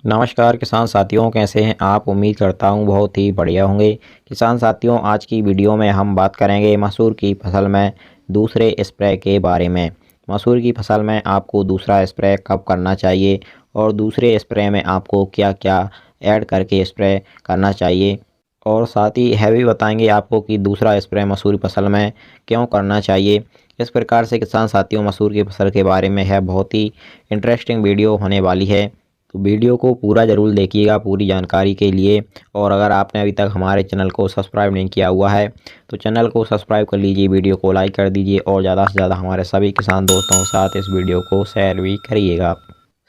नमस्कार किसान साथियों, कैसे हैं आप। उम्मीद करता हूं बहुत ही बढ़िया होंगे। किसान साथियों, आज की वीडियो में हम बात करेंगे मसूर की फसल में दूसरे स्प्रे के बारे में। मसूर की फसल में आपको दूसरा स्प्रे कब करना चाहिए और दूसरे स्प्रे में आपको क्या क्या ऐड करके स्प्रे करना चाहिए, और साथ ही यह भी बताएंगे आपको कि दूसरा स्प्रे मसूर की फसल में क्यों करना चाहिए। इस प्रकार से किसान साथियों, मसूर की फसल के बारे में है बहुत ही इंटरेस्टिंग वीडियो होने वाली है, तो वीडियो को पूरा ज़रूर देखिएगा पूरी जानकारी के लिए। और अगर आपने अभी तक हमारे चैनल को सब्सक्राइब नहीं किया हुआ है तो चैनल को सब्सक्राइब कर लीजिए, वीडियो को लाइक कर दीजिए और ज़्यादा से ज़्यादा हमारे सभी किसान दोस्तों के साथ इस वीडियो को शेयर भी करिएगा।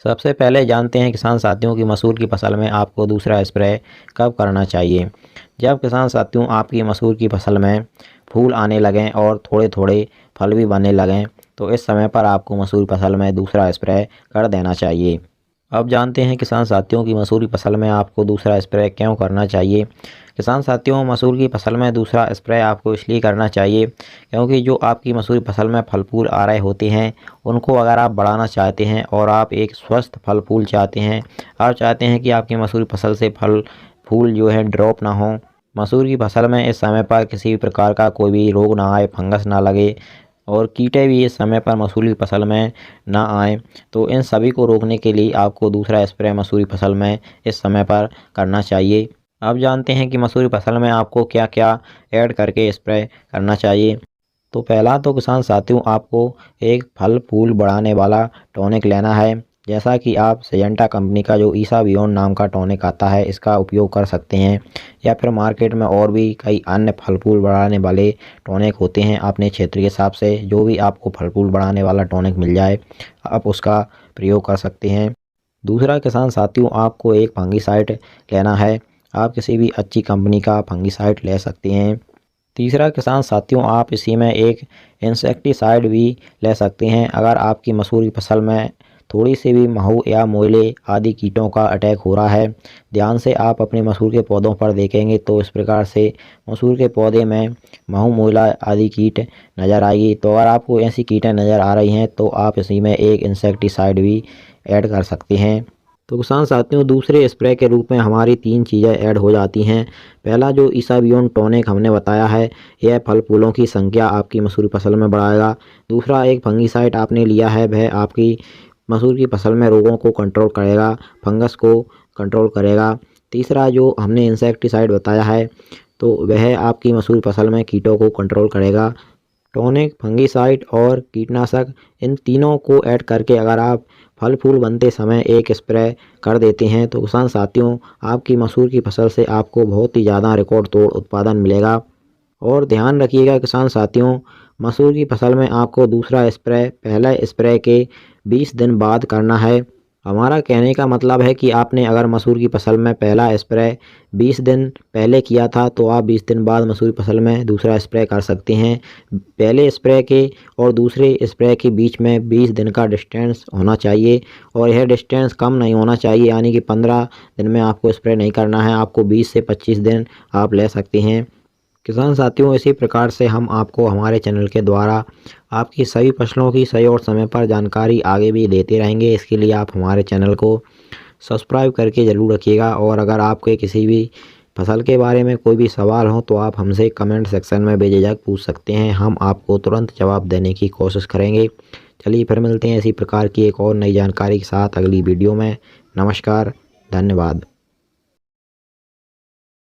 सबसे पहले जानते हैं किसान साथियों की मसूर की फसल में आपको दूसरा स्प्रे कब करना चाहिए। जब किसान साथियों आपकी मसूर की फसल में फूल आने लगें और थोड़े थोड़े फल भी बनने लगें, तो इस समय पर आपको मसूर फसल में दूसरा स्प्रे कर देना चाहिए। अब जानते हैं किसान साथियों की मसूर की फसल में आपको दूसरा स्प्रे क्यों करना चाहिए। किसान साथियों, मसूर की फसल में दूसरा स्प्रे आपको इसलिए करना चाहिए क्योंकि जो आपकी मसूर की फसल में फल फूल आ रहे होते हैं, उनको अगर आप बढ़ाना चाहते हैं और आप एक स्वस्थ फल फूल चाहते हैं, आप चाहते हैं कि आपकी मसूर की फसल से फल फूल जो है ड्रॉप ना हो, मसूर की फसल में इस समय पर किसी भी प्रकार का कोई भी रोग ना आए, फंगस ना लगे और कीटे भी इस समय पर मसूर की फसल में ना आए, तो इन सभी को रोकने के लिए आपको दूसरा स्प्रे मसूर की फसल में इस समय पर करना चाहिए। अब जानते हैं कि मसूर की फसल में आपको क्या क्या ऐड करके स्प्रे करना चाहिए। तो पहला तो किसान साथियों, आपको एक फल फूल बढ़ाने वाला टॉनिक लेना है। जैसा कि आप सिजेंटा कंपनी का जो ईसा बियॉन्ड नाम का टॉनिक आता है, इसका उपयोग कर सकते हैं, या फिर मार्केट में और भी कई अन्य फल फूल बढ़ाने वाले टॉनिक होते हैं। अपने क्षेत्र के हिसाब से जो भी आपको फल फूल बढ़ाने वाला टॉनिक मिल जाए, आप उसका प्रयोग कर सकते हैं। दूसरा किसान साथियों, आपको एक फंगिसाइड लेना है। आप किसी भी अच्छी कंपनी का फंगिसाइड ले सकते हैं। तीसरा किसान साथियों, आप इसी में एक इंसेक्टिसाइड भी ले सकते हैं। अगर आपकी मसूर की फसल में थोड़ी सी भी महू या मोइले आदि कीटों का अटैक हो रहा है, ध्यान से आप अपने मसूर के पौधों पर देखेंगे तो इस प्रकार से मसूर के पौधे में महू मोइला आदि कीट नज़र आएगी। तो अगर आपको ऐसी कीटें नज़र आ रही हैं तो आप इसी में एक इंसेक्टिसाइड भी ऐड कर सकते हैं। तो किसान साथियों, दूसरे स्प्रे के रूप में हमारी 3 चीज़ें ऐड हो जाती हैं। पहला जो ईसा बियॉन्ड टॉनिक हमने बताया है, यह फल फूलों की संख्या आपकी मसूर की फसल में बढ़ाएगा। दूसरा एक फंगिसाइड आपने लिया है, वह आपकी मसूर की फसल में रोगों को कंट्रोल करेगा, फंगस को कंट्रोल करेगा। तीसरा जो हमने इंसेक्टिसाइड बताया है, तो वह आपकी मसूर की फसल में कीटों को कंट्रोल करेगा। टॉनिक, फंगिसाइड और कीटनाशक, इन तीनों को ऐड करके अगर आप फल फूल बनते समय एक स्प्रे कर देते हैं तो किसान साथियों, आपकी मसूर की फसल से आपको बहुत ही ज़्यादा रिकॉर्ड तोड़ उत्पादन मिलेगा। और ध्यान रखिएगा किसान साथियों, मसूर की फसल में आपको दूसरा स्प्रे पहले स्प्रे के 20 दिन बाद करना है। हमारा कहने का मतलब है कि आपने अगर मसूर की फसल में पहला स्प्रे 20 दिन पहले किया था तो आप 20 दिन बाद मसूर की फसल में दूसरा स्प्रे कर सकते हैं। पहले स्प्रे के और दूसरे स्प्रे के बीच में 20 दिन का डिस्टेंस होना चाहिए, और यह डिस्टेंस कम नहीं होना चाहिए, यानी कि 15 दिन में आपको स्प्रे नहीं करना है, आपको 20 से 25 दिन आप ले सकते हैं। किसान साथियों, इसी प्रकार से हम आपको हमारे चैनल के द्वारा आपकी सभी फसलों की सही और समय पर जानकारी आगे भी देते रहेंगे। इसके लिए आप हमारे चैनल को सब्सक्राइब करके ज़रूर रखिएगा, और अगर आपके किसी भी फसल के बारे में कोई भी सवाल हो तो आप हमसे कमेंट सेक्शन में बेझिझक पूछ सकते हैं, हम आपको तुरंत जवाब देने की कोशिश करेंगे। चलिए फिर मिलते हैं इसी प्रकार की एक और नई जानकारी के साथ अगली वीडियो में। नमस्कार, धन्यवाद।